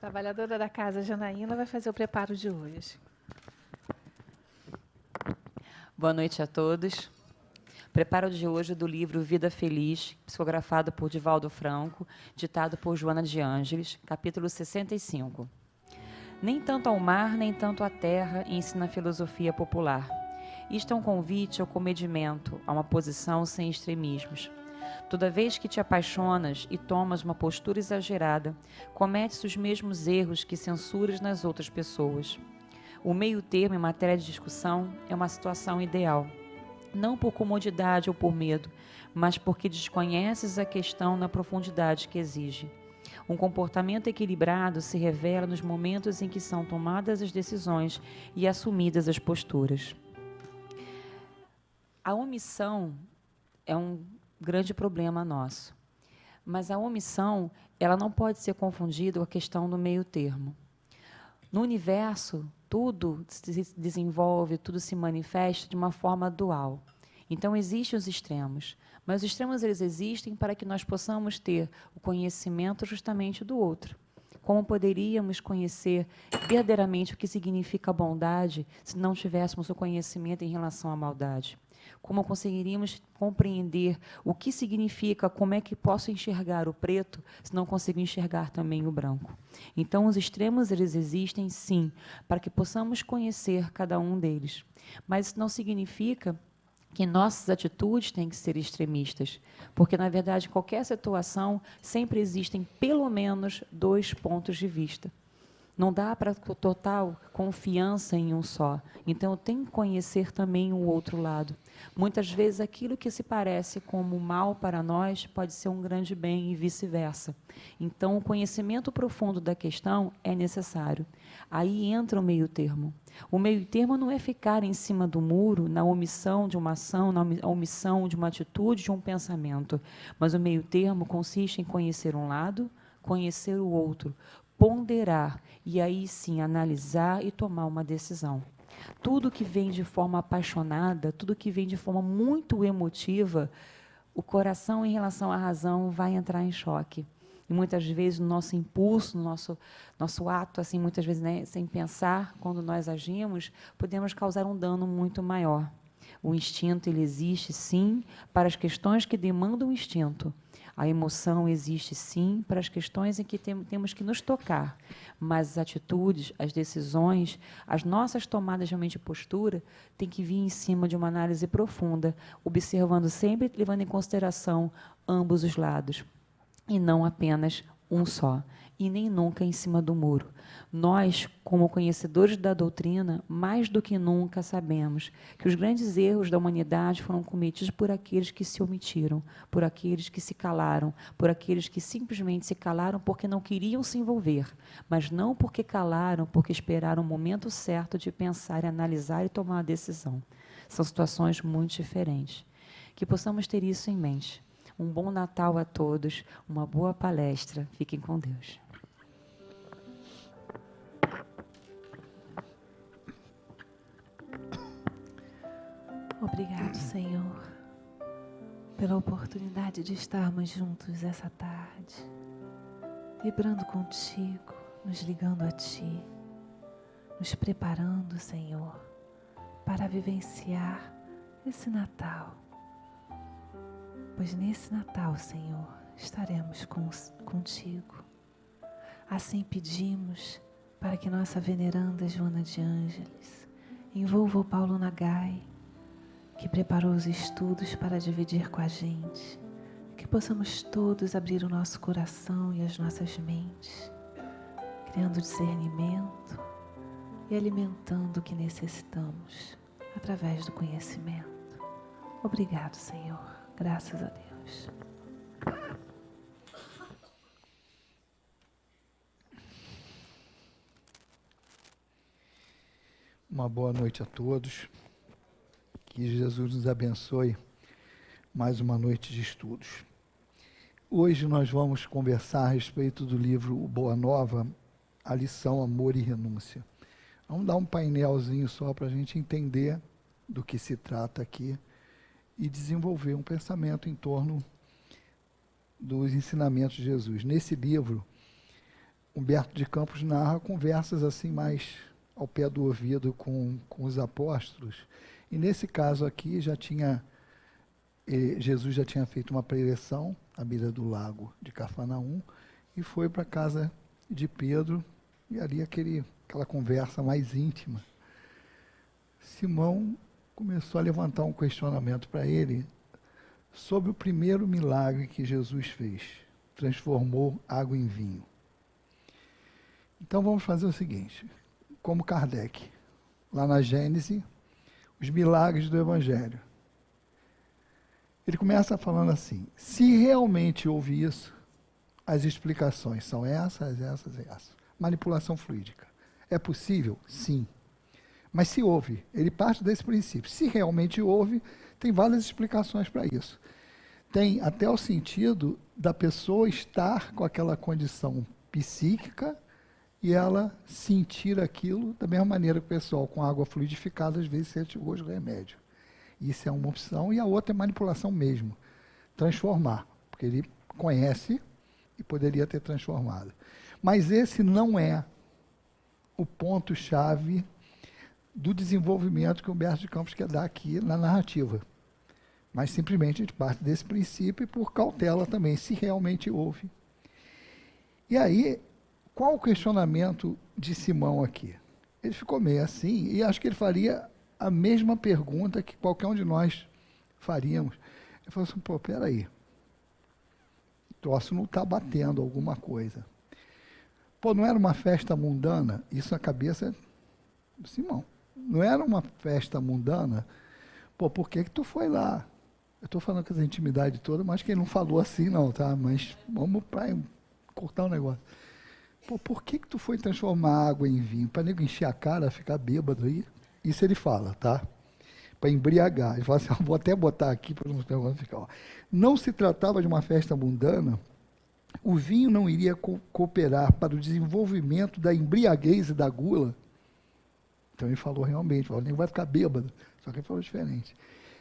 Trabalhadora da casa Janaína vai fazer o preparo de hoje. Boa noite a todos. Preparo de hoje do livro Vida Feliz, psicografado por Divaldo Franco, ditado por Joana de Ângeles, capítulo 65. Nem tanto ao mar, nem tanto à terra, ensina a filosofia popular. Isto é um convite ao comedimento, a uma posição sem extremismos. Toda vez que te apaixonas e tomas uma postura exagerada, cometes os mesmos erros que censuras nas outras pessoas. O meio termo em matéria de discussão é uma situação ideal. Não por comodidade ou por medo, mas porque desconheces a questão na profundidade que exige. Um comportamento equilibrado se revela nos momentos em que são tomadas as decisões e assumidas as posturas. A omissão é um grande problema nosso, mas a omissão ela não pode ser confundida com a questão do meio termo. No universo, tudo se desenvolve, tudo se manifesta de uma forma dual. Então, existem os extremos, mas os extremos eles existem para que nós possamos ter o conhecimento justamente do outro. Como poderíamos conhecer verdadeiramente o que significa a bondade se não tivéssemos o conhecimento em relação à maldade? Como conseguiríamos compreender o que significa, como é que posso enxergar o preto se não consigo enxergar também o branco? Então, os extremos eles existem, sim, para que possamos conhecer cada um deles. Mas isso não significa que nossas atitudes têm que ser extremistas, porque, na verdade, em qualquer situação, sempre existem pelo menos dois pontos de vista. Não dá para total confiança em um só. Então, eu tenho que conhecer também o outro lado. Muitas vezes, aquilo que se parece como mal para nós pode ser um grande bem e vice-versa. Então, o conhecimento profundo da questão é necessário. Aí entra o meio termo. O meio termo não é ficar em cima do muro, na omissão de uma ação, na omissão de uma atitude, de um pensamento. Mas o meio termo consiste em conhecer um lado, conhecer o outro, ponderar e aí sim analisar e tomar uma decisão. Tudo que vem de forma apaixonada, tudo que vem de forma muito emotiva, o coração em relação à razão vai entrar em choque. E muitas vezes o nosso impulso, o nosso ato, assim, muitas vezes, né, sem pensar, quando nós agimos, podemos causar um dano muito maior. O instinto ele existe, sim, para as questões que demandam o instinto. A emoção existe, sim, para as questões em que temos que nos tocar. Mas as atitudes, as decisões, as nossas tomadas realmente de postura, têm que vir em cima de uma análise profunda, observando sempre, levando em consideração ambos os lados, e não apenas um só, e nem nunca em cima do muro. Nós, como conhecedores da doutrina, mais do que nunca sabemos que os grandes erros da humanidade foram cometidos por aqueles que se omitiram, por aqueles que se calaram, por aqueles que simplesmente se calaram porque não queriam se envolver, mas não porque calaram, porque esperaram o momento certo de pensar, analisar e tomar uma decisão. São situações muito diferentes. Que possamos ter isso em mente. Um bom Natal a todos, uma boa palestra. Fiquem com Deus. Obrigado, Senhor, pela oportunidade de estarmos juntos essa tarde, vibrando contigo, nos ligando a Ti, nos preparando, Senhor, para vivenciar esse Natal. Pois nesse Natal, Senhor, estaremos contigo. Assim pedimos para que nossa veneranda Joana de Ângeles envolva o Paulo Nagai, que preparou os estudos para dividir com a gente, que possamos todos abrir o nosso coração e as nossas mentes, criando discernimento e alimentando o que necessitamos através do conhecimento. Obrigado, Senhor. Graças a Deus. Uma boa noite a todos. Que Jesus nos abençoe mais uma noite de estudos. Hoje nós vamos conversar a respeito do livro Boa Nova, a lição Amor e Renúncia. Vamos dar um painelzinho só para a gente entender do que se trata aqui e desenvolver um pensamento em torno dos ensinamentos de Jesus. Nesse livro, Humberto de Campos narra conversas assim mais ao pé do ouvido com os apóstolos. E nesse caso aqui Jesus já tinha feito uma preleção à beira do lago de Cafarnaum e foi para a casa de Pedro, e ali aquela conversa mais íntima. Simão começou a levantar um questionamento para ele sobre o primeiro milagre que Jesus fez. Transformou água em vinho. Então vamos fazer o seguinte, como Kardec, lá na Gênese, os milagres do Evangelho. Ele começa falando assim, se realmente houve isso, as explicações são essas. Manipulação fluídica. É possível? Sim. Mas se houve, ele parte desse princípio. Se realmente houve, tem várias explicações para isso. Tem até o sentido da pessoa estar com aquela condição psíquica e ela sentir aquilo da mesma maneira que o pessoal com água fluidificada às vezes sente o gosto do remédio. Isso é uma opção, e a outra é manipulação mesmo. Transformar, porque ele conhece e poderia ter transformado. Mas esse não é o ponto-chave do desenvolvimento que o Humberto de Campos quer dar aqui na narrativa. Mas simplesmente a gente parte desse princípio e por cautela também, se realmente houve. E aí, qual o questionamento de Simão aqui? Ele ficou meio assim, e acho que ele faria a mesma pergunta que qualquer um de nós faríamos. Ele falou assim, pô, peraí, o troço não está batendo alguma coisa. Pô, não era uma festa mundana? Isso na cabeça do Simão. Não era uma festa mundana? Pô, por que tu foi lá? Eu estou falando com essa intimidade toda, mas que ele não falou assim não, tá? Mas vamos para cortar o negócio. Pô, por que tu foi transformar água em vinho? Para nego encher a cara, ficar bêbado aí? Isso ele fala, tá? Para embriagar. Ele fala assim, vou até botar aqui para não ficar. Ó. Não se tratava de uma festa mundana, o vinho não iria cooperar para o desenvolvimento da embriaguez e da gula. Então ele falou realmente, falou, nem vai ficar bêbado. Só que ele falou diferente.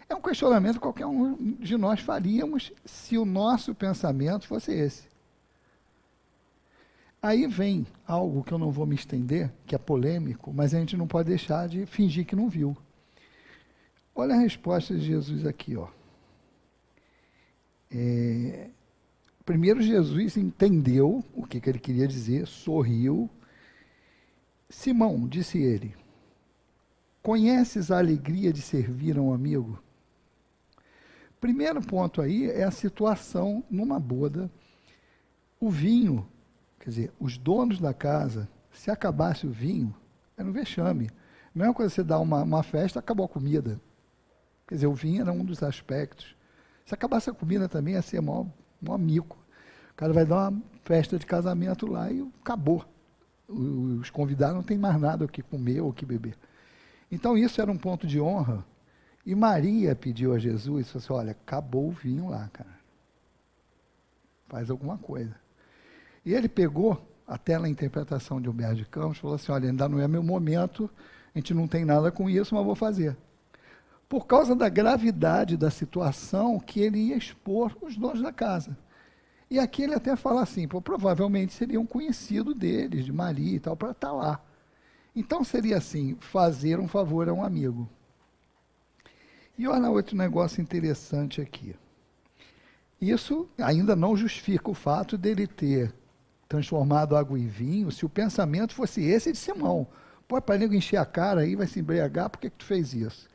É um questionamento que qualquer um de nós faríamos se o nosso pensamento fosse esse. Aí vem algo que eu não vou me estender, que é polêmico, mas a gente não pode deixar de fingir que não viu. Olha a resposta de Jesus aqui, ó. Primeiro Jesus entendeu o que ele queria dizer, sorriu. Simão, disse ele, conheces a alegria de servir a um amigo? Primeiro ponto aí é a situação numa boda. O vinho, quer dizer, os donos da casa, se acabasse o vinho, era um vexame. Não é uma coisa você dar uma festa, acabou a comida. Quer dizer, o vinho era um dos aspectos. Se acabasse a comida também, ia ser mó mico. O cara vai dar uma festa de casamento lá e acabou. Os convidados não têm mais nada o que comer ou o que beber. Então, isso era um ponto de honra. E Maria pediu a Jesus, falou assim, olha, acabou o vinho lá, cara. Faz alguma coisa. E ele pegou, até na interpretação de Humberto de Campos, falou assim, olha, ainda não é meu momento, a gente não tem nada com isso, mas vou fazer. Por causa da gravidade da situação que ele ia expor os donos da casa. E aqui ele até fala assim, pô, provavelmente seria um conhecido deles, de Maria e tal, para estar lá. Então seria assim, fazer um favor a um amigo. E olha outro negócio interessante aqui. Isso ainda não justifica o fato dele ter transformado água em vinho, se o pensamento fosse esse de Simão. Pô, para nego encher a cara aí, vai se embriagar, por que tu fez isso?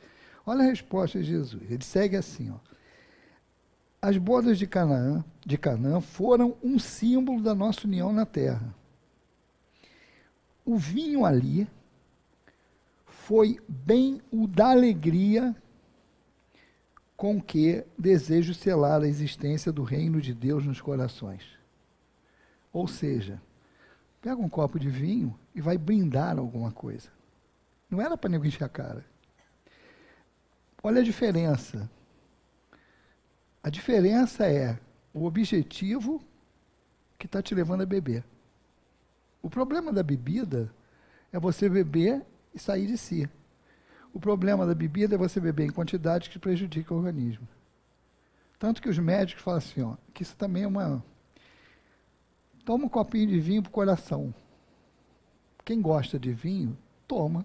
Olha a resposta de Jesus. Ele segue assim, ó. As bodas de Canaã foram um símbolo da nossa união na terra. O vinho ali foi bem o da alegria com que desejo selar a existência do reino de Deus nos corações. Ou seja, pega um copo de vinho e vai brindar alguma coisa. Não era para nego encher a cara. Olha a diferença. A diferença é o objetivo que está te levando a beber. O problema da bebida é você beber e sair de si. O problema da bebida é você beber em quantidade que prejudica o organismo. Tanto que os médicos falam assim, ó, que isso também é toma um copinho de vinho para o coração. Quem gosta de vinho, toma.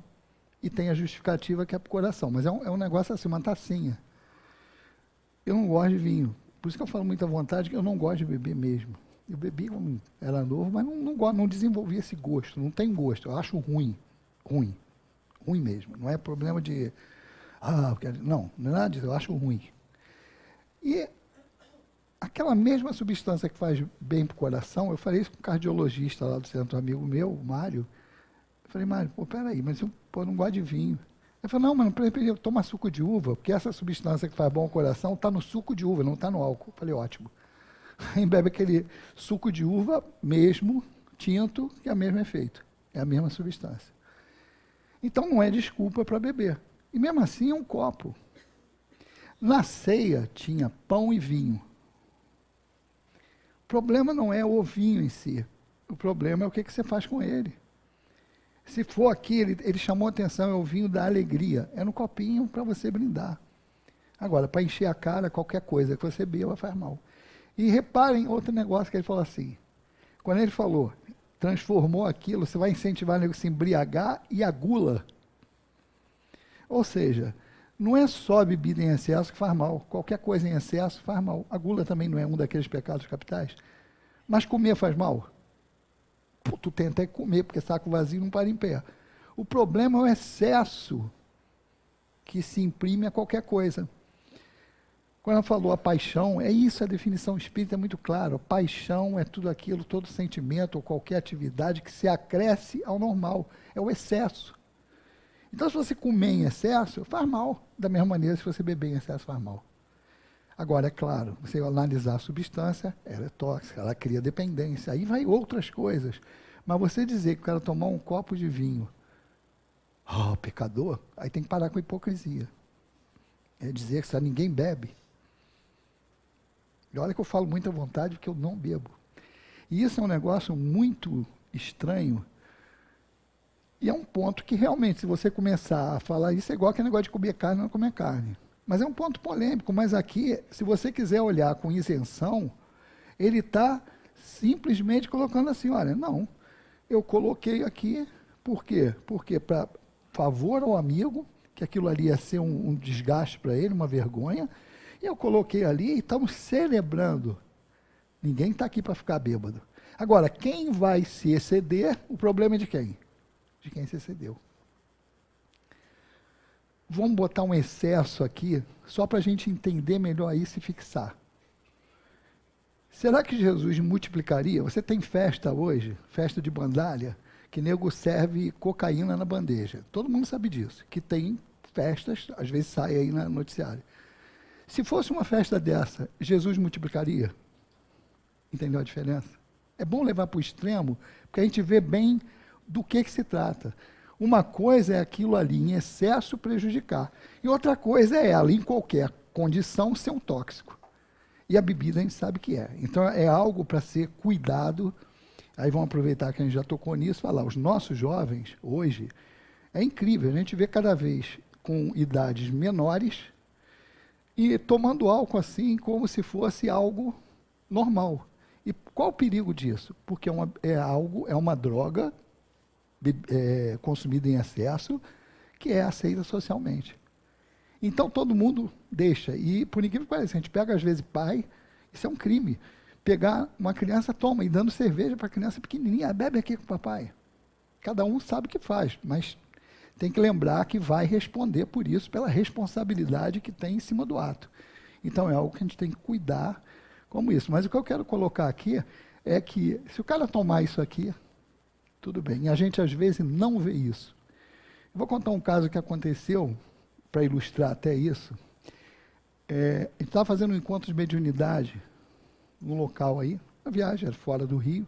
E tem a justificativa que é para o coração. Mas é um negócio assim, uma tacinha. Eu não gosto de vinho. Por isso que eu falo muito à vontade que eu não gosto de beber mesmo. Eu bebi quando era novo, mas não desenvolvi esse gosto. Não tem gosto. Eu acho ruim. Ruim. Ruim mesmo. Não é problema de... não é nada disso. Eu acho ruim. E aquela mesma substância que faz bem para o coração, eu falei isso com um cardiologista lá do centro, um amigo meu, o Mário. Eu falei, Mário, peraí, mas eu não gosto de vinho. Ele falou, não, mas não precisa tomar suco de uva, porque essa substância que faz bom ao coração está no suco de uva, não está no álcool. Eu falei, ótimo. Aí bebe aquele suco de uva mesmo, tinto, que é o mesmo efeito. É a mesma substância. Então não é desculpa para beber. E mesmo assim é um copo. Na ceia tinha pão e vinho. O problema não é o vinho em si. O problema é o que você faz com ele. Se for aqui, ele chamou a atenção, é o vinho da alegria. É no copinho para você brindar. Agora, para encher a cara, qualquer coisa que você beba faz mal. E reparem outro negócio que ele falou assim. Quando ele falou, transformou aquilo, você vai incentivar o negócio a se embriagar e a gula. Ou seja, não é só bebida em excesso que faz mal. Qualquer coisa em excesso faz mal. A gula também não é um daqueles pecados capitais. Mas comer faz mal. Tu tenta comer, porque saco vazio não para em pé. O problema é o excesso que se imprime a qualquer coisa. Quando ela falou a paixão, é isso, a definição espírita é muito clara. A paixão é tudo aquilo, todo sentimento ou qualquer atividade que se acresce ao normal. É o excesso. Então, se você comer em excesso, faz mal. Da mesma maneira, se você beber em excesso, faz mal. Agora, é claro, você analisar a substância, ela é tóxica, ela cria dependência, aí vai outras coisas. Mas você dizer que o cara tomar um copo de vinho, pecador, aí tem que parar com a hipocrisia. É dizer que só ninguém bebe. E olha que eu falo muito à vontade, porque eu não bebo. E isso é um negócio muito estranho. E é um ponto que realmente, se você começar a falar isso, é igual aquele negócio de comer carne ou não comer carne. Mas é um ponto polêmico, mas aqui, se você quiser olhar com isenção, ele está simplesmente colocando assim, olha, não, eu coloquei aqui, por quê? Porque para favor ao amigo, que aquilo ali ia ser um desgaste para ele, uma vergonha, e eu coloquei ali e estamos celebrando. Ninguém está aqui para ficar bêbado. Agora, quem vai se exceder, o problema é de quem? De quem se excedeu. Vamos botar um excesso aqui, só para a gente entender melhor isso e fixar. Será que Jesus multiplicaria? Você tem festa hoje, festa de bandalha, que nego serve cocaína na bandeja. Todo mundo sabe disso, que tem festas, às vezes sai aí no noticiário. Se fosse uma festa dessa, Jesus multiplicaria? Entendeu a diferença? É bom levar para o extremo, porque a gente vê bem do que se trata. Uma coisa é aquilo ali em excesso prejudicar. E outra coisa é ela, em qualquer condição, ser um tóxico. E a bebida a gente sabe que é. Então é algo para ser cuidado. Aí vamos aproveitar que a gente já tocou nisso e falar, os nossos jovens, hoje, é incrível. A gente vê cada vez com idades menores e tomando álcool assim como se fosse algo normal. E qual o perigo disso? Porque é uma droga consumida em excesso, que é aceita socialmente. Então todo mundo deixa. E por incrível que pareça, a gente pega às vezes pai, isso é um crime. Pegar uma criança, toma, e dando cerveja para a criança pequenininha, bebe aqui com o papai. Cada um sabe o que faz, mas tem que lembrar que vai responder por isso, pela responsabilidade que tem em cima do ato. Então é algo que a gente tem que cuidar como isso. Mas o que eu quero colocar aqui é que, se o cara tomar isso aqui, tudo bem. E a gente, às vezes, não vê isso. Eu vou contar um caso que aconteceu, para ilustrar até isso. A gente estava fazendo um encontro de mediunidade, num local aí, a viagem era fora do Rio,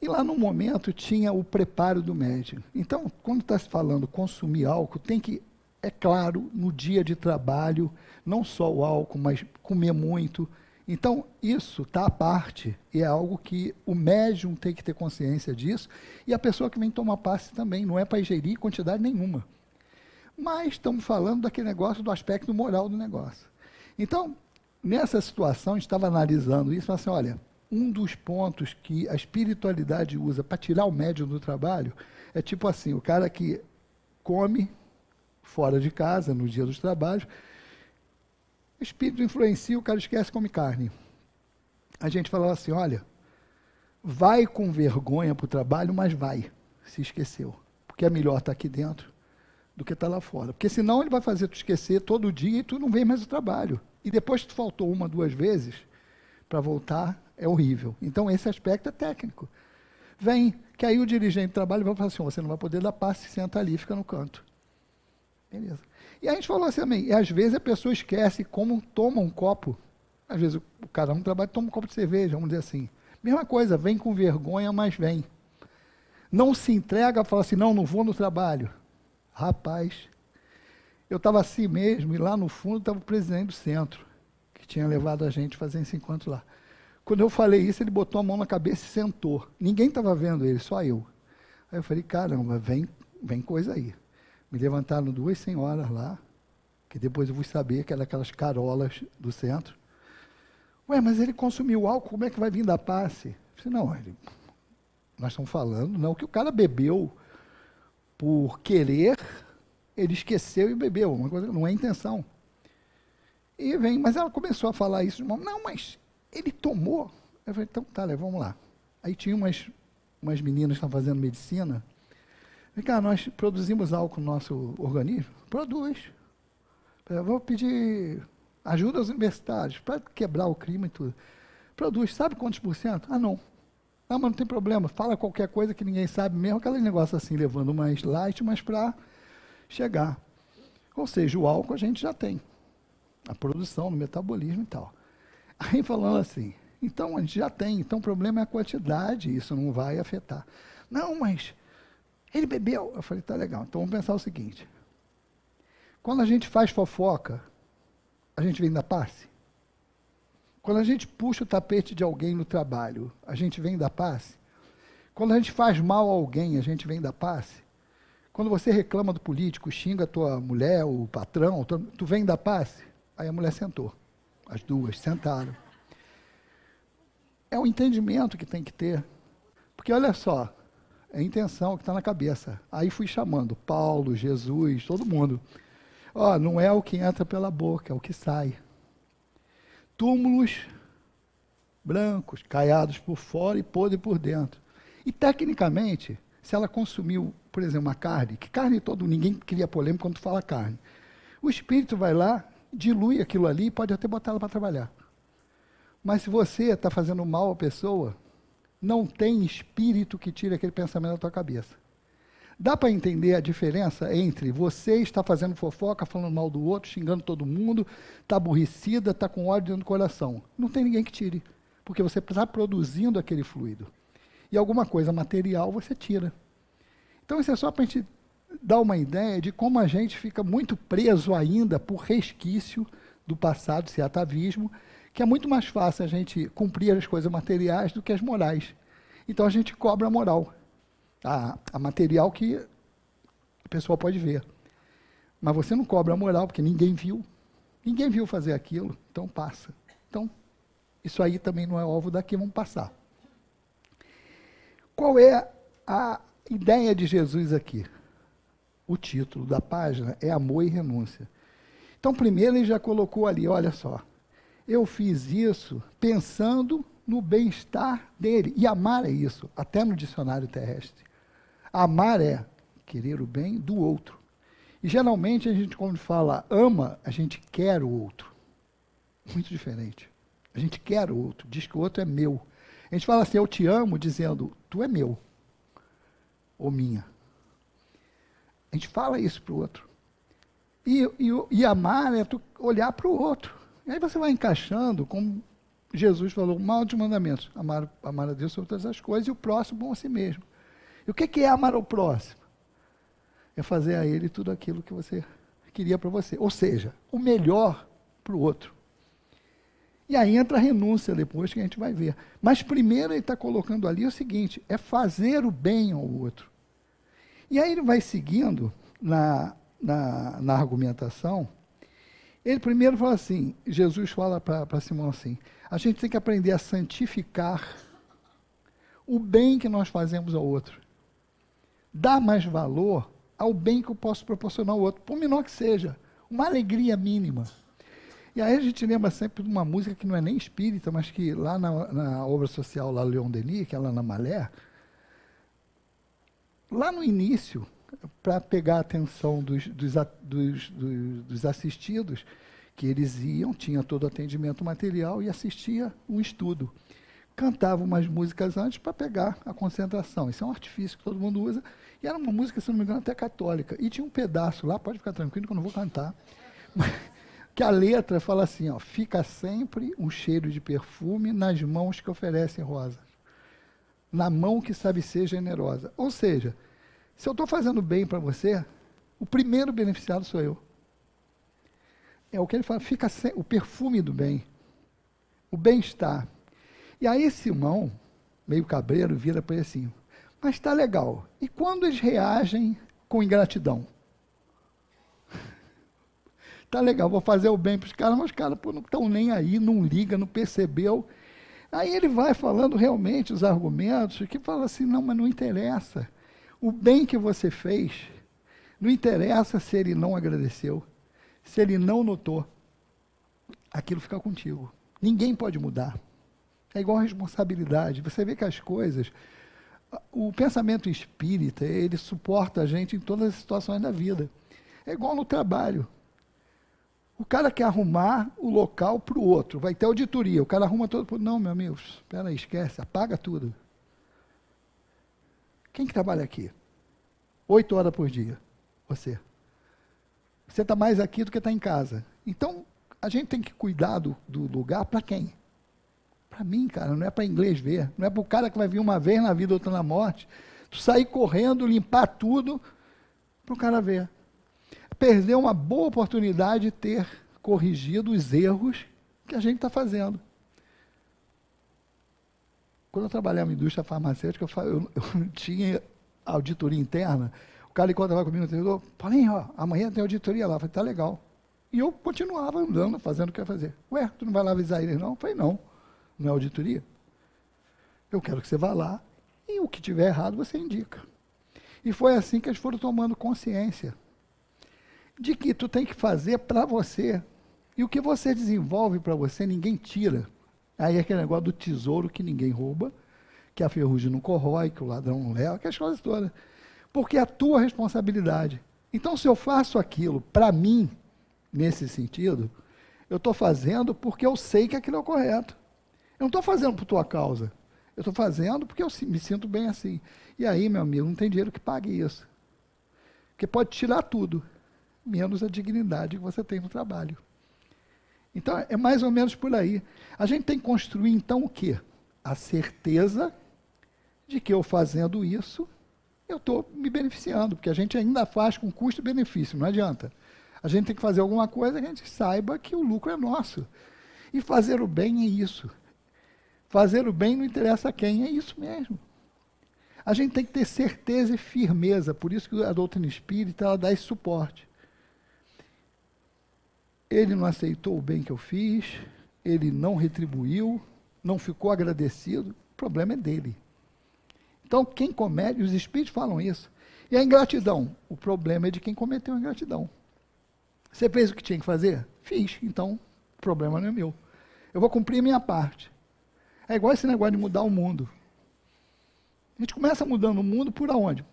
e lá no momento tinha o preparo do médium. Então, quando está se falando consumir álcool, tem que, é claro, no dia de trabalho, não só o álcool, mas comer muito. Então, isso está à parte, e é algo que o médium tem que ter consciência disso, e a pessoa que vem tomar passe também, não é para ingerir quantidade nenhuma. Mas estamos falando daquele negócio, do aspecto moral do negócio. Então, nessa situação, a gente estava analisando isso, e falou assim, olha, um dos pontos que a espiritualidade usa para tirar o médium do trabalho é tipo assim, o cara que come fora de casa, no dia dos trabalhos, o espírito influencia, o cara esquece e come carne. A gente falava assim, olha, vai com vergonha para o trabalho, mas vai, se esqueceu. Porque é melhor estar aqui dentro do que estar lá fora. Porque senão ele vai fazer tu esquecer todo dia e tu não vem mais ao trabalho. E depois que tu faltou 1, 2 vezes, para voltar, é horrível. Então, esse aspecto é técnico. Vem, que aí o dirigente do trabalho vai falar assim, você não vai poder dar passe, senta ali, fica no canto. Beleza. E a gente falou assim também, e às vezes a pessoa esquece como toma um copo. Às vezes o cara no trabalho toma um copo de cerveja, vamos dizer assim. Mesma coisa, vem com vergonha, mas vem. Não se entrega, fala assim, não vou no trabalho. Rapaz, eu estava assim mesmo, e lá no fundo estava o presidente do centro, que tinha levado a gente a fazer esse encontro lá. Quando eu falei isso, ele botou a mão na cabeça e sentou. Ninguém estava vendo ele, só eu. Aí eu falei, caramba, vem coisa aí. Me levantaram 2 senhoras lá, que depois eu fui saber que eram aquelas carolas do centro. Ué, mas ele consumiu álcool, como é que vai vir da passe? Eu falei, não, nós estamos falando, não, que o cara bebeu por querer, ele esqueceu e bebeu, uma coisa, não é intenção. E vem, mas ela começou a falar isso, não, mas ele tomou. Eu falei, então tá, vamos lá. Aí tinha umas meninas que estavam fazendo medicina. Vem cá, nós produzimos álcool no nosso organismo? Produz. Eu vou pedir ajuda aos universitários para quebrar o clima e tudo. Produz, sabe quantos por cento? Ah, não. Não, mas não tem problema, fala qualquer coisa que ninguém sabe mesmo, aquele negócio assim, levando mais light, mas para chegar. Ou seja, o álcool a gente já tem. A produção, no metabolismo e tal. Aí falando assim, então a gente já tem, então o problema é a quantidade, isso não vai afetar. Não, mas ele bebeu. Eu falei, tá legal, então vamos pensar o seguinte. Quando a gente faz fofoca, a gente vem da passe? Quando a gente puxa o tapete de alguém no trabalho, a gente vem da passe? Quando a gente faz mal a alguém, a gente vem da passe? Quando você reclama do político, xinga a tua mulher, o patrão, tu vem da passe? Aí a mulher sentou. As duas sentaram. É o entendimento que tem que ter. Porque olha só, é a intenção que está na cabeça. Aí fui chamando Paulo, Jesus, todo mundo. Ó, não é o que entra pela boca, é o que sai. Túmulos brancos, caiados por fora e podre por dentro. E tecnicamente, se ela consumiu, por exemplo, uma carne, que carne toda, ninguém cria polêmica quando fala carne. O espírito vai lá, dilui aquilo ali e pode até botar ela para trabalhar. Mas se você está fazendo mal à pessoa, não tem espírito que tire aquele pensamento da tua cabeça. Dá para entender a diferença entre você estar fazendo fofoca, falando mal do outro, xingando todo mundo, está aborrecida, está com ódio dentro do coração. Não tem ninguém que tire, porque você está produzindo aquele fluido. E alguma coisa material você tira. Então isso é só para a gente dar uma ideia de como a gente fica muito preso ainda por resquício do passado, esse atavismo, que é muito mais fácil a gente cumprir as coisas materiais do que as morais. Então a gente cobra a moral. A material que a pessoa pode ver. Mas você não cobra a moral, porque ninguém viu. Ninguém viu fazer aquilo, então passa. Então, isso aí também não é alvo daqui, vamos passar. Qual é a ideia de Jesus aqui? O título da página é Amor e Renúncia. Então, primeiro ele já colocou ali, olha só, eu fiz isso pensando no bem-estar dele. E amar é isso, até no dicionário terrestre. Amar é querer o bem do outro. E geralmente a gente, quando fala ama, a gente quer o outro. Muito diferente. A gente quer o outro, diz que o outro é meu. A gente fala assim, eu te amo, dizendo, tu é meu. Ou minha. A gente fala isso para o outro. E amar é tu olhar para o outro. E aí você vai encaixando, como Jesus falou, o maior dos mandamentos, amar a Deus sobre todas as coisas e o próximo como a si mesmo. E o que é amar ao próximo? É fazer a ele tudo aquilo que você queria para você. Ou seja, o melhor para o outro. E aí entra a renúncia depois que a gente vai ver. Mas primeiro ele está colocando ali o seguinte, é fazer o bem ao outro. E aí ele vai seguindo na argumentação Ele primeiro fala assim, Jesus fala para Simão assim, a gente tem que aprender a santificar o bem que nós fazemos ao outro. Dar mais valor ao bem que eu posso proporcionar ao outro, por menor que seja, uma alegria mínima. E aí a gente lembra sempre de uma música que não é nem espírita, mas que lá na obra social, lá Leon Denis, que é lá na Malher, lá no início, para pegar a atenção dos assistidos, que eles iam, tinha todo o atendimento material e assistia um estudo. Cantava umas músicas antes para pegar a concentração. Isso é um artifício que todo mundo usa. E era uma música, se não me engano, até católica. E tinha um pedaço lá, pode ficar tranquilo que eu não vou cantar, que a letra fala assim, ó, fica sempre um cheiro de perfume nas mãos que oferecem rosas, na mão que sabe ser generosa. Ou seja, se eu estou fazendo bem para você, o primeiro beneficiado sou eu. É o que ele fala, fica o perfume do bem, o bem-estar. E aí Simão, meio cabreiro, vira para ele assim, mas está legal, e quando eles reagem com ingratidão? Tá legal, vou fazer o bem para os caras, mas os caras não estão nem aí, não liga, não percebeu. Aí ele vai falando realmente os argumentos, que fala assim, não, mas não interessa. O bem que você fez, não interessa se ele não agradeceu, se ele não notou, aquilo fica contigo. Ninguém pode mudar. É igual a responsabilidade. Você vê que as coisas, o pensamento espírita, ele suporta a gente em todas as situações da vida. É igual no trabalho. O cara quer arrumar o local para o outro, vai ter auditoria, o cara arruma todo, não, meu amigo, espera aí, esquece, apaga tudo. Quem que trabalha aqui? 8 horas por dia, você. Você está mais aqui do que está em casa. Então, a gente tem que cuidar do lugar para quem? Para mim, cara, não é para inglês ver, não é para o cara que vai vir uma vez na vida, outra na morte, tu sair correndo, limpar tudo, para o cara ver. Perdeu uma boa oportunidade de ter corrigido os erros que a gente está fazendo. Quando eu trabalhava em indústria farmacêutica, eu tinha auditoria interna, o cara encontrava comigo no corredor, Paulinho, ó, amanhã tem auditoria lá. Eu falei, tá legal. E eu continuava andando, fazendo o que eu ia fazer. Ué, tu não vai lá avisar eles não? Eu falei, não é auditoria. Eu quero que você vá lá e o que tiver errado você indica. E foi assim que eles foram tomando consciência de que tu tem que fazer para você. E o que você desenvolve para você, ninguém tira. Aí é aquele negócio do tesouro que ninguém rouba, que a ferrugem não corrói, que o ladrão não leva, aquelas coisas todas. Porque é a tua responsabilidade. Então, se eu faço aquilo para mim, nesse sentido, eu estou fazendo porque eu sei que aquilo é o correto. Eu não estou fazendo por tua causa. Eu estou fazendo porque eu me sinto bem assim. E aí, meu amigo, não tem dinheiro que pague isso. Porque pode tirar tudo, menos a dignidade que você tem no trabalho. Então, é mais ou menos por aí. A gente tem que construir, então, o quê? A certeza de que eu fazendo isso, eu estou me beneficiando, porque a gente ainda faz com custo e benefício, não adianta. A gente tem que fazer alguma coisa que a gente saiba que o lucro é nosso. E fazer o bem é isso. Fazer o bem não interessa a quem, é isso mesmo. A gente tem que ter certeza e firmeza, por isso que a doutrina espírita ela dá esse suporte. Ele não aceitou o bem que eu fiz, ele não retribuiu, não ficou agradecido, o problema é dele. Então, quem comete, os espíritos falam isso. E a ingratidão, o problema é de quem cometeu a ingratidão. Você fez o que tinha que fazer? Fiz, então o problema não é meu. Eu vou cumprir a minha parte. É igual esse negócio de mudar o mundo. A gente começa mudando o mundo por aonde?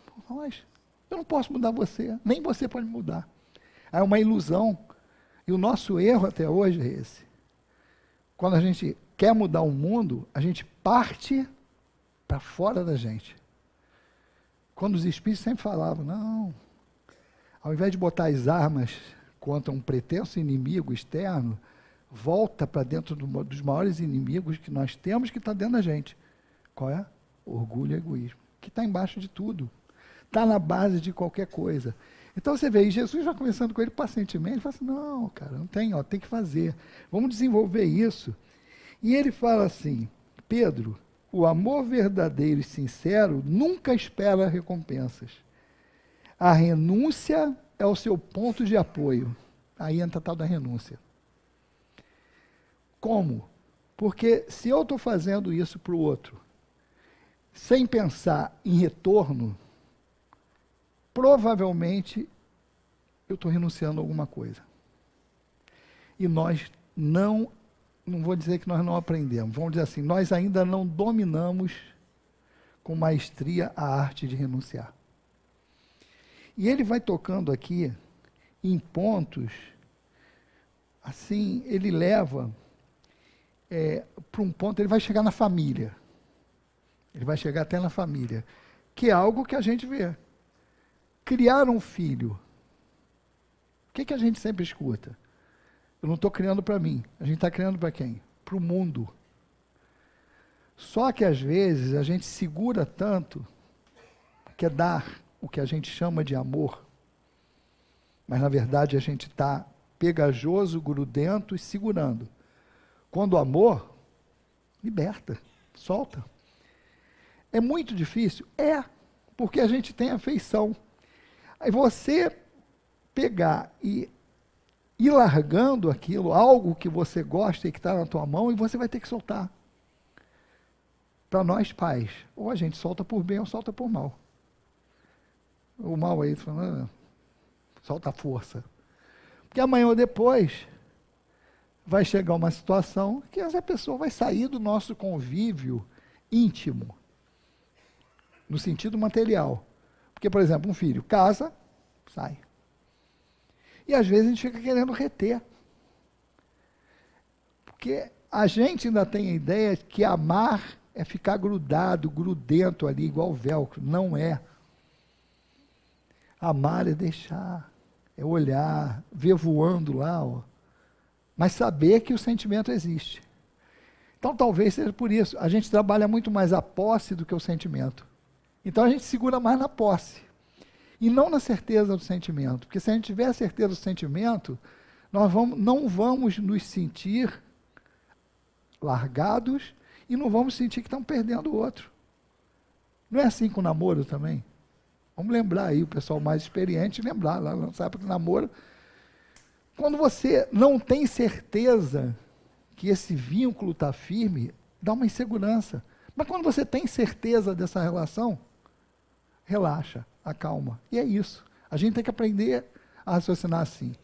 Por nós. Eu não posso mudar você, nem você pode mudar. É uma ilusão. E o nosso erro até hoje é esse. Quando a gente quer mudar o mundo, a gente parte para fora da gente. Quando os espíritos sempre falavam, não, ao invés de botar as armas contra um pretenso inimigo externo, volta para dentro dos maiores inimigos que nós temos, que está dentro da gente. Qual é? Orgulho e egoísmo. Que está embaixo de tudo. Está na base de qualquer coisa. Então você vê, e Jesus vai conversando com ele pacientemente, fala assim, não, cara, não tem, ó, tem que fazer. Vamos desenvolver isso. E ele fala assim, Pedro, o amor verdadeiro e sincero nunca espera recompensas. A renúncia é o seu ponto de apoio. Aí entra a tal da renúncia. Como? Porque se eu estou fazendo isso para o outro, sem pensar em retorno, provavelmente eu estou renunciando a alguma coisa. E nós não vou dizer que nós não aprendemos, vamos dizer assim, nós ainda não dominamos com maestria a arte de renunciar. E ele vai tocando aqui em pontos, assim, ele leva para um ponto, ele vai chegar na família. Ele vai chegar até na família, que é algo que a gente vê. Criar um filho. O que a gente sempre escuta? Eu não estou criando para mim. A gente está criando para quem? Para o mundo. Só que às vezes a gente segura tanto, quer dar o que a gente chama de amor, mas na verdade a gente está pegajoso, grudento e segurando. Quando o amor, liberta, solta. É muito difícil? É, porque a gente tem afeição. Aí você pegar e ir largando aquilo, algo que você gosta e que está na tua mão, e você vai ter que soltar. Para nós pais, ou a gente solta por bem ou solta por mal. O mal aí, solta a força. Porque amanhã ou depois vai chegar uma situação que essa pessoa vai sair do nosso convívio íntimo, no sentido material. Porque, por exemplo, um filho casa, sai. E às vezes a gente fica querendo reter. Porque a gente ainda tem a ideia que amar é ficar grudado, grudento ali, igual velcro. Não é. Amar é deixar, é olhar, ver voando lá, ó. Mas saber que o sentimento existe. Então talvez seja por isso. A gente trabalha muito mais a posse do que o sentimento. Então a gente segura mais na posse. E não na certeza do sentimento. Porque se a gente tiver a certeza do sentimento, nós não vamos nos sentir largados e não vamos sentir que estamos perdendo o outro. Não é assim com o namoro também? Vamos lembrar aí, o pessoal mais experiente, lembrar lá nessa época do namoro. Quando você não tem certeza que esse vínculo está firme, dá uma insegurança. Mas quando você tem certeza dessa relação, relaxa, acalma. E é isso. A gente tem que aprender a raciocinar assim.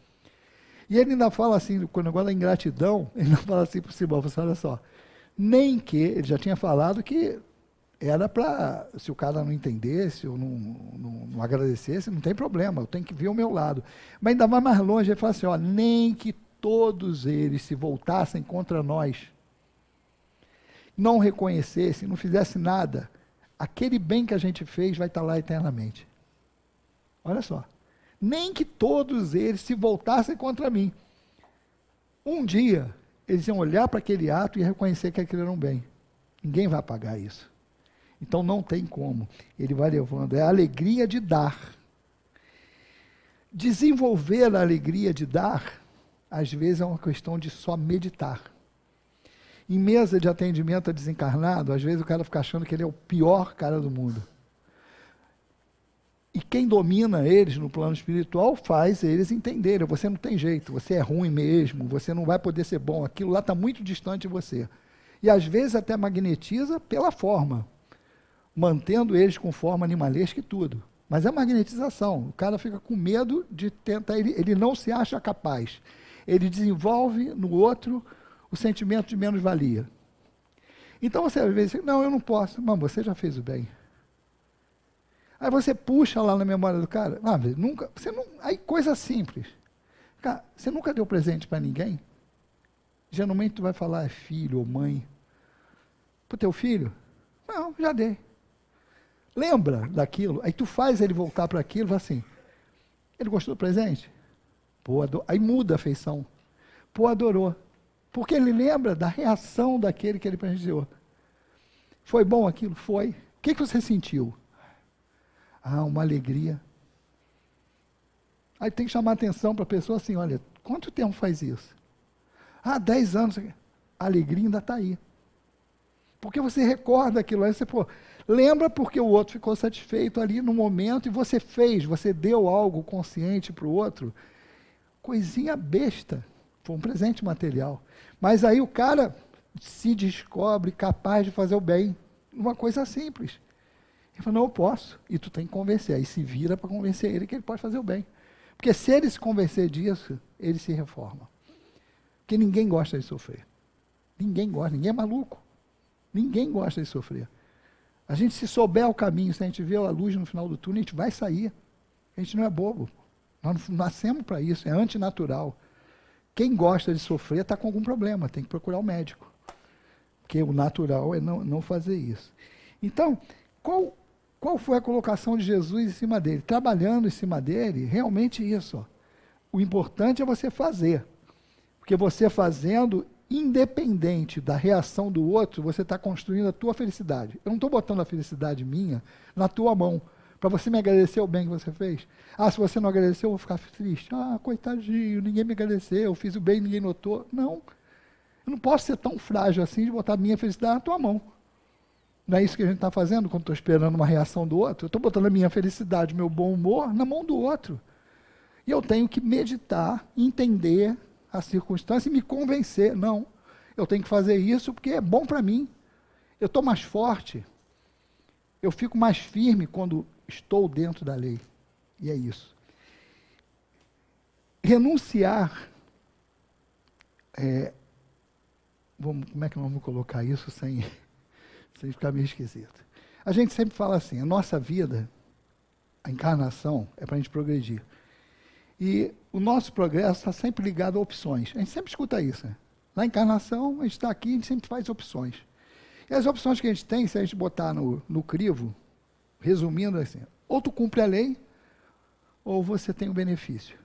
E ele ainda fala assim, quando agora da ingratidão, ele ainda fala assim para o Simão, olha só, nem que, ele já tinha falado que era para, se o cara não entendesse, ou não agradecesse, não tem problema, eu tenho que ver o meu lado. Mas ainda vai mais longe, ele fala assim, ó, nem que todos eles se voltassem contra nós, não reconhecessem, não fizessem nada, aquele bem que a gente fez vai estar lá eternamente. Olha só. Nem que todos eles se voltassem contra mim. Um dia, eles iam olhar para aquele ato e reconhecer que aquilo era um bem. Ninguém vai apagar isso. Então não tem como. Ele vai levando. É a alegria de dar. Desenvolver a alegria de dar, às vezes é uma questão de só meditar. Em mesa de atendimento a desencarnado, às vezes o cara fica achando que ele é o pior cara do mundo. E quem domina eles no plano espiritual faz eles entenderem, você não tem jeito, você é ruim mesmo, você não vai poder ser bom, aquilo lá está muito distante de você. E às vezes até magnetiza pela forma, mantendo eles com forma animalesca e tudo. Mas é magnetização, o cara fica com medo de tentar, ele não se acha capaz. Ele desenvolve no outro o sentimento de menos-valia. Então você às vezes diz, não, eu não posso, mas você já fez o bem. Aí você puxa lá na memória do cara, nunca, você não, aí coisa simples. Cara, você nunca deu presente para ninguém? Geralmente tu vai falar, é filho ou mãe. Para o teu filho? Não, já dei. Lembra daquilo? Aí tu faz ele voltar para aquilo e fala assim, ele gostou do presente? Pô, aí muda a feição. Pô, adorou. Porque ele lembra da reação daquele que ele presenteou. Foi bom aquilo? Foi. O que você sentiu? Uma alegria. Aí tem que chamar atenção para a pessoa assim, olha, quanto tempo faz isso? 10 anos. A alegria ainda está aí. Porque você recorda aquilo, aí você, lembra porque o outro ficou satisfeito ali no momento e você fez, você deu algo consciente para o outro, coisinha besta, foi um presente material. Mas aí o cara se descobre capaz de fazer o bem, uma coisa simples. Ele fala, não, eu posso. E tu tem que convencer. Aí se vira para convencer ele que ele pode fazer o bem. Porque se ele se convencer disso, ele se reforma. Porque ninguém gosta de sofrer. Ninguém gosta, ninguém é maluco. Ninguém gosta de sofrer. A gente, se souber o caminho, se a gente vê a luz no final do túnel, a gente vai sair. A gente não é bobo. Nós não nascemos para isso, é antinatural. Quem gosta de sofrer está com algum problema, tem que procurar o médico. Porque o natural é não fazer isso. Então, qual foi a colocação de Jesus em cima dele? Trabalhando em cima dele, realmente isso. Ó. O importante é você fazer. Porque você fazendo, independente da reação do outro, você está construindo a tua felicidade. Eu não estou botando a felicidade minha na tua mão, para você me agradecer o bem que você fez. Ah, se você não agradeceu, eu vou ficar triste. Ah, coitadinho, ninguém me agradeceu, eu fiz o bem, ninguém notou. Não. Eu não posso ser tão frágil assim de botar a minha felicidade na tua mão. Não é isso que a gente está fazendo quando estou esperando uma reação do outro? Eu estou botando a minha felicidade, meu bom humor, na mão do outro. E eu tenho que meditar, entender a circunstância e me convencer. Não, eu tenho que fazer isso porque é bom para mim. Eu estou mais forte. Eu fico mais firme quando estou dentro da lei. E é isso. Renunciar, como é que nós vamos colocar isso sem ficar meio esquisito? A gente sempre fala assim, a nossa vida, a encarnação, é para a gente progredir. E o nosso progresso está sempre ligado a opções. A gente sempre escuta isso. Né? Na encarnação, a gente está aqui, a gente sempre faz opções. E as opções que a gente tem, se a gente botar no crivo, resumindo assim, ou tu cumpre a lei, ou você tem o benefício.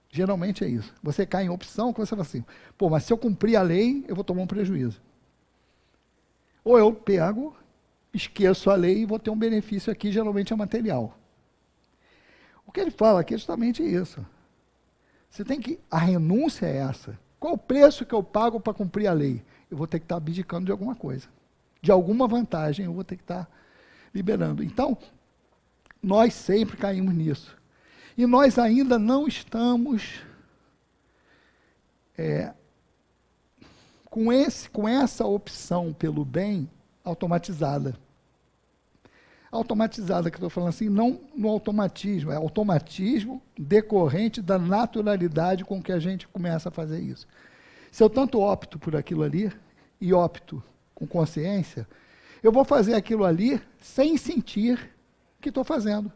Geralmente é isso. Você cai em opção que você fala assim, pô, mas se eu cumprir a lei, eu vou tomar um prejuízo. Ou eu pego, esqueço a lei e vou ter um benefício aqui, geralmente é material. O que ele fala aqui é justamente isso. Você tem que, a renúncia é essa. Qual o preço que eu pago para cumprir a lei? Eu vou ter que estar abdicando de alguma coisa. De alguma vantagem eu vou ter que estar liberando. Então, nós sempre caímos nisso. E nós ainda não estamos com essa opção pelo bem automatizada. Automatizada, que eu estou falando assim, não no automatismo, é automatismo decorrente da naturalidade com que a gente começa a fazer isso. Se eu tanto opto por aquilo ali, e opto com consciência, eu vou fazer aquilo ali sem sentir que estou fazendo.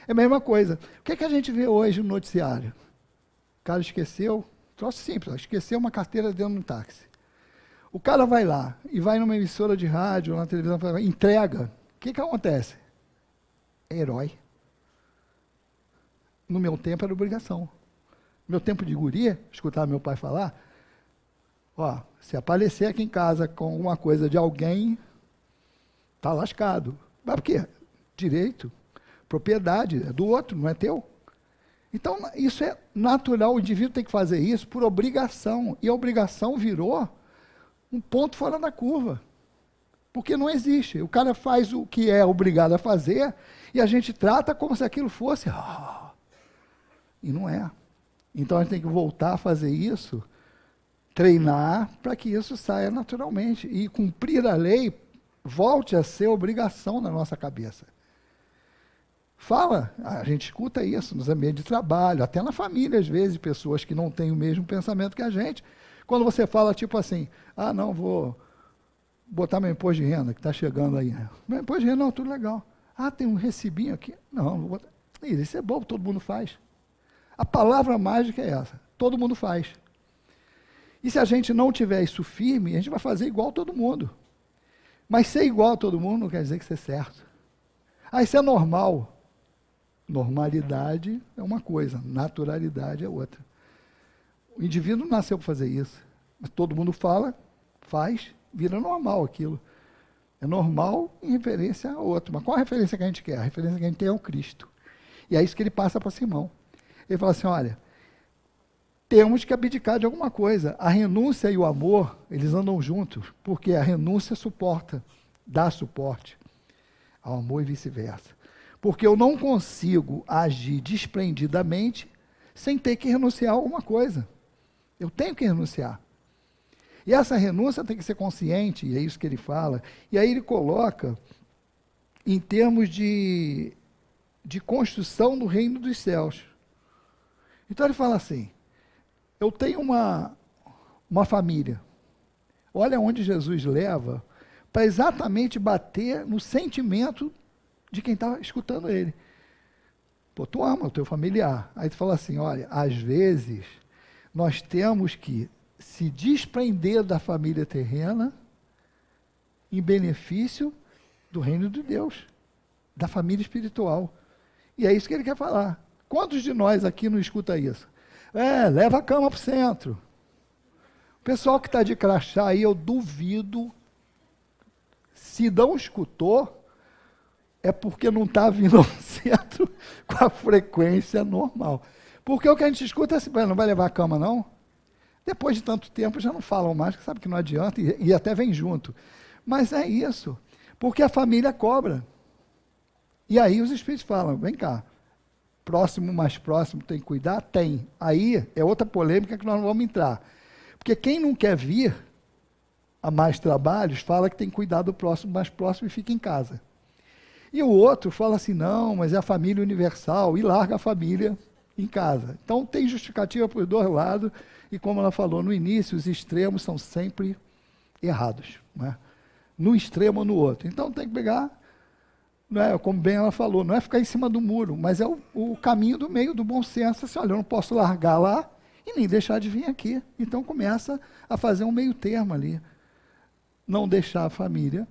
É a mesma coisa. O que é que a gente vê hoje no noticiário? O cara esqueceu, troço simples, esqueceu uma carteira dentro de um táxi. O cara vai lá e vai numa emissora de rádio, na televisão, entrega. O que acontece? É herói. No meu tempo era obrigação. No meu tempo de guria, escutar meu pai falar, ó, se aparecer aqui em casa com alguma coisa de alguém, tá lascado. Mas por quê? Direito, propriedade, é do outro, não é teu. Então, isso é natural, o indivíduo tem que fazer isso por obrigação. E a obrigação virou um ponto fora da curva. Porque não existe. O cara faz o que é obrigado a fazer e a gente trata como se aquilo fosse. E não é. Então a gente tem que voltar a fazer isso, treinar para que isso saia naturalmente. E cumprir a lei volte a ser obrigação na nossa cabeça. Fala, a gente escuta isso nos ambientes de trabalho, até na família, às vezes, pessoas que não têm o mesmo pensamento que a gente. Quando você fala tipo assim, não, vou botar meu imposto de renda, que está chegando aí. Meu imposto de renda, não, tudo legal. Tem um recibinho aqui? Não, vou botar. Isso é bom, todo mundo faz. A palavra mágica é essa, todo mundo faz. E se a gente não tiver isso firme, a gente vai fazer igual todo mundo. Mas ser igual a todo mundo não quer dizer que isso é certo. Isso é normal. Normalidade é uma coisa, naturalidade é outra. O indivíduo não nasceu para fazer isso. Mas todo mundo fala, faz, vira normal aquilo. É normal em referência a outro. Mas qual a referência que a gente quer? A referência que a gente tem é o Cristo. E é isso que ele passa para Simão. Ele fala assim, olha, temos que abdicar de alguma coisa. A renúncia e o amor, eles andam juntos, porque a renúncia suporta, dá suporte ao amor e vice-versa. Porque eu não consigo agir desprendidamente sem ter que renunciar a alguma coisa. Eu tenho que renunciar. E essa renúncia tem que ser consciente, e é isso que ele fala. E aí ele coloca em termos de construção do reino dos céus. Então ele fala assim, eu tenho uma família. Olha onde Jesus leva para exatamente bater no sentimento de quem está escutando ele. Pô, tu ama o teu familiar. Aí tu fala assim, olha, às vezes nós temos que se desprender da família terrena em benefício do reino de Deus, da família espiritual. E é isso que ele quer falar. Quantos de nós aqui não escuta isso? Leva a cama para o centro. O pessoal que está de crachá aí, eu duvido, se não escutou, é porque não está vindo ao centro com a frequência normal. Porque o que a gente escuta é assim, não vai levar a cama não? Depois de tanto tempo já não falam mais, que sabe que não adianta, e até vem junto. Mas é isso, porque a família cobra. E aí os espíritos falam, vem cá, próximo, mais próximo, tem que cuidar? Tem. Aí é outra polêmica que nós não vamos entrar. Porque quem não quer vir a mais trabalhos, fala que tem que cuidar do próximo, mais próximo e fica em casa. E o outro fala assim, não, mas é a família universal, e larga a família em casa. Então tem justificativa por dois lados, e como ela falou no início, os extremos são sempre errados, né? No extremo ou no outro. Então tem que pegar, não é, como bem ela falou, não é ficar em cima do muro, mas é o caminho do meio do bom senso, assim, olha, eu não posso largar lá e nem deixar de vir aqui. Então começa a fazer um meio termo ali. Não deixar a família,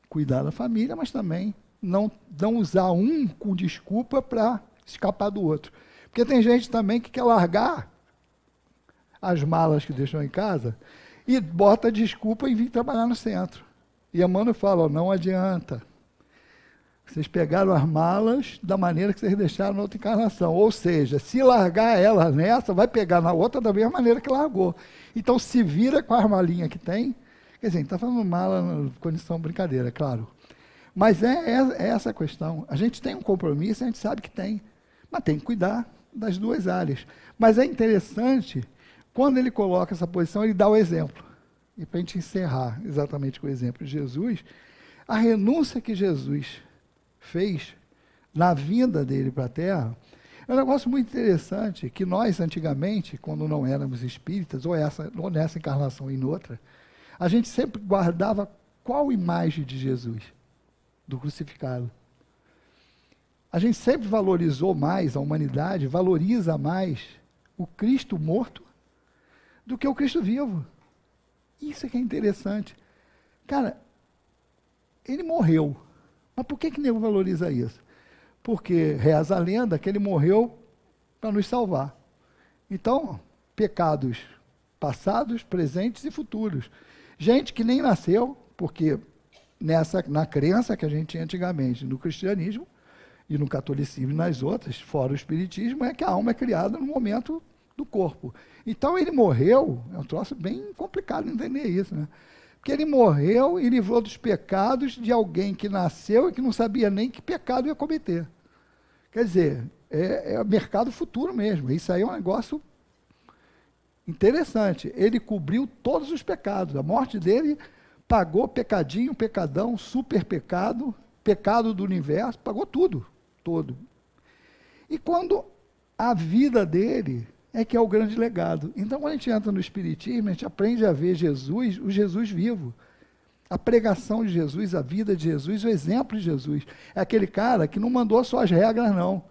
cuidar da família, mas também não usar um com desculpa para escapar do outro. Porque tem gente também que quer largar as malas que deixou em casa e bota desculpa em vir trabalhar no centro. E a Mano fala, não adianta. Vocês pegaram as malas da maneira que vocês deixaram na outra encarnação. Ou seja, se largar ela nessa, vai pegar na outra da mesma maneira que largou. Então se vira com as malinhas que tem. Quer dizer, a gente está falando mala na condição brincadeira, claro. Mas é essa a questão. A gente tem um compromisso, a gente sabe que tem. Mas tem que cuidar das duas áreas. Mas é interessante, quando ele coloca essa posição, ele dá o exemplo. E para a gente encerrar exatamente com o exemplo de Jesus, a renúncia que Jesus fez na vinda dele para a Terra, é um negócio muito interessante, que nós antigamente, quando não éramos espíritas, ou nessa encarnação e em outra, a gente sempre guardava qual imagem de Jesus? Do crucificado. A gente sempre valorizou mais, a humanidade valoriza mais o Cristo morto do que o Cristo vivo. Isso é que é interessante. Cara, ele morreu. Mas por que que nego valoriza isso? Porque reza a lenda que ele morreu para nos salvar. Então, pecados passados, presentes e futuros. Gente que nem nasceu, porque na crença que a gente tinha antigamente no cristianismo e no catolicismo e nas outras, fora o espiritismo, é que a alma é criada no momento do corpo. Então ele morreu, é um troço bem complicado entender isso, né? Porque ele morreu e livrou dos pecados de alguém que nasceu e que não sabia nem que pecado ia cometer. Quer dizer, é mercado futuro mesmo. Isso aí é um negócio interessante. Ele cobriu todos os pecados. A morte dele pagou pecadinho, pecadão, super pecado, pecado do universo, pagou tudo, todo. E quando a vida dele é que é o grande legado. Então, quando a gente entra no Espiritismo, a gente aprende a ver Jesus, o Jesus vivo. A pregação de Jesus, a vida de Jesus, o exemplo de Jesus. É aquele cara que não mandou só as regras, não.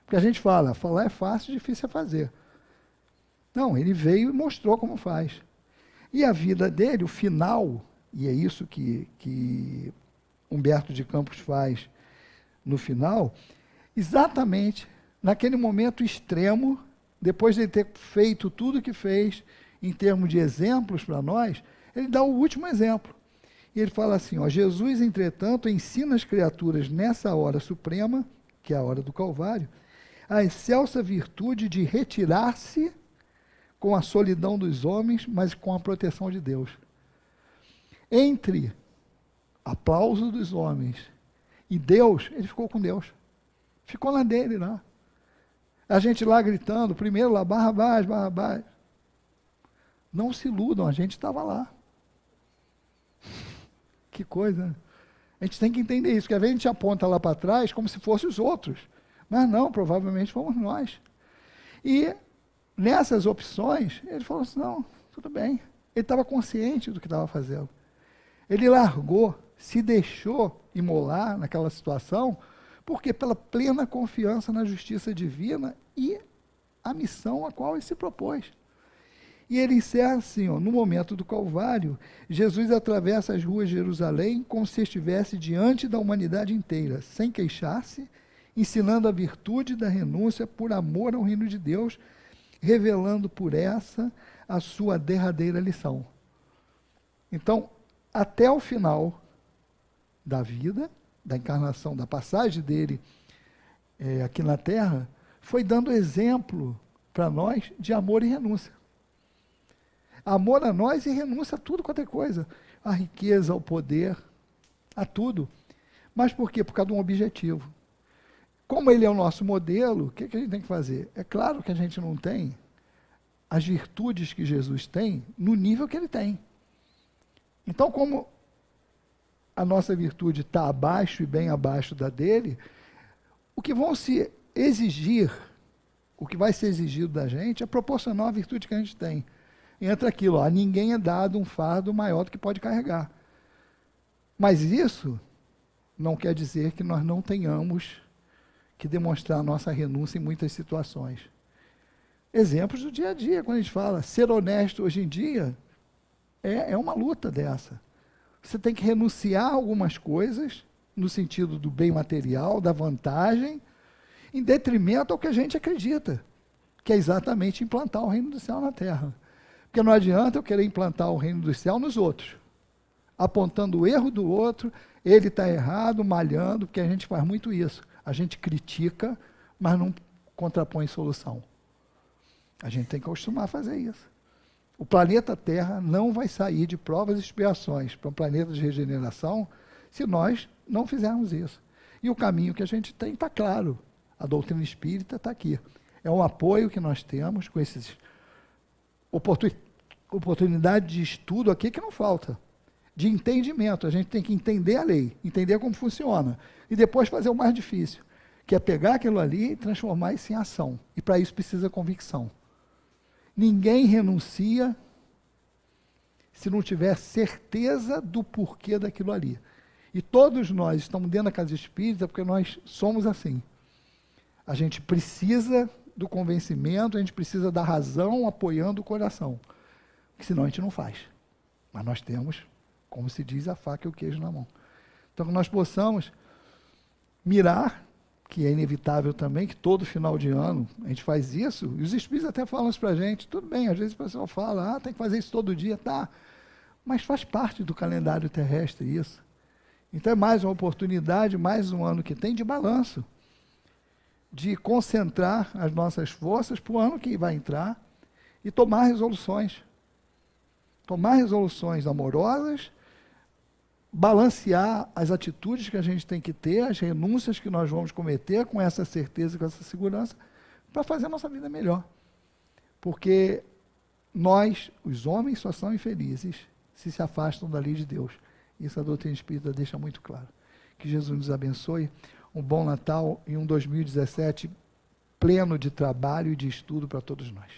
Porque a gente fala, falar é fácil, difícil é fazer. Não, ele veio e mostrou como faz. E a vida dele, o final, e é isso que Humberto de Campos faz no final, exatamente naquele momento extremo, depois de ele ter feito tudo o que fez, em termos de exemplos para nós, ele dá o último exemplo. E ele fala assim, ó, Jesus, entretanto, ensina as criaturas nessa hora suprema, que é a hora do Calvário, a excelsa virtude de retirar-se com a solidão dos homens, mas com a proteção de Deus. Entre aplauso dos homens e Deus, ele ficou com Deus. Ficou na dele lá. A gente lá gritando, primeiro lá, Barrabás, Barrabás. Não se iludam, a gente estava lá. Que coisa, né? A gente tem que entender isso, porque às vezes a gente aponta lá para trás como se fossem os outros. Mas não, provavelmente fomos nós. E nessas opções, ele falou assim, não, tudo bem. Ele estava consciente do que estava fazendo. Ele largou, se deixou imolar naquela situação, porque pela plena confiança na justiça divina e a missão a qual ele se propôs. E ele encerra assim, ó, no momento do Calvário, Jesus atravessa as ruas de Jerusalém como se estivesse diante da humanidade inteira, sem queixar-se, ensinando a virtude da renúncia por amor ao reino de Deus, revelando por essa a sua derradeira lição. Então, até o final da vida, da encarnação, da passagem dele aqui na Terra, foi dando exemplo para nós de amor e renúncia. Amor a nós e renúncia a tudo quanto é coisa. A riqueza, ao poder, a tudo. Mas por quê? Por causa de um objetivo. Como ele é o nosso modelo, o que a gente tem que fazer? É claro que a gente não tem as virtudes que Jesus tem no nível que ele tem. Então, como a nossa virtude está abaixo e bem abaixo da dele, o que vão se exigir, o que vai ser exigido da gente é proporcional à virtude que a gente tem. Entra aquilo, a ninguém é dado um fardo maior do que pode carregar. Mas isso não quer dizer que nós não tenhamos que demonstrar a nossa renúncia em muitas situações. Exemplos do dia a dia, quando a gente fala, ser honesto hoje em dia é uma luta dessa. Você tem que renunciar a algumas coisas, no sentido do bem material, da vantagem, em detrimento ao que a gente acredita, que é exatamente implantar o reino do céu na terra. Porque não adianta eu querer implantar o reino do céu nos outros, apontando o erro do outro, ele está errado, malhando, porque a gente faz muito isso. A gente critica, mas não contrapõe solução. A gente tem que acostumar a fazer isso. O planeta Terra não vai sair de provas e expiações para um planeta de regeneração se nós não fizermos isso. E o caminho que a gente tem está claro. A doutrina espírita está aqui. É um apoio que nós temos com esses oportunidade de estudo aqui que não falta, de entendimento. A gente tem que entender a lei, entender como funciona, e depois fazer o mais difícil, que é pegar aquilo ali e transformar isso em ação. E para isso precisa convicção. Ninguém renuncia se não tiver certeza do porquê daquilo ali. E todos nós estamos dentro da casa espírita porque nós somos assim. A gente precisa do convencimento, a gente precisa da razão apoiando o coração. Porque senão a gente não faz. Mas nós temos, como se diz, a faca e o queijo na mão. Então que nós possamos mirar, que é inevitável também, que todo final de ano a gente faz isso, e os espíritos até falam isso para a gente, tudo bem, às vezes o pessoal fala, tem que fazer isso todo dia, tá, mas faz parte do calendário terrestre isso. Então é mais uma oportunidade, mais um ano que tem de balanço, de concentrar as nossas forças para o ano que vai entrar e tomar resoluções amorosas, balancear as atitudes que a gente tem que ter, as renúncias que nós vamos cometer com essa certeza, com essa segurança, para fazer a nossa vida melhor. Porque nós, os homens, só são infelizes se afastam da lei de Deus. Isso a doutrina espírita deixa muito claro. Que Jesus nos abençoe, um bom Natal e um 2017 pleno de trabalho e de estudo para todos nós.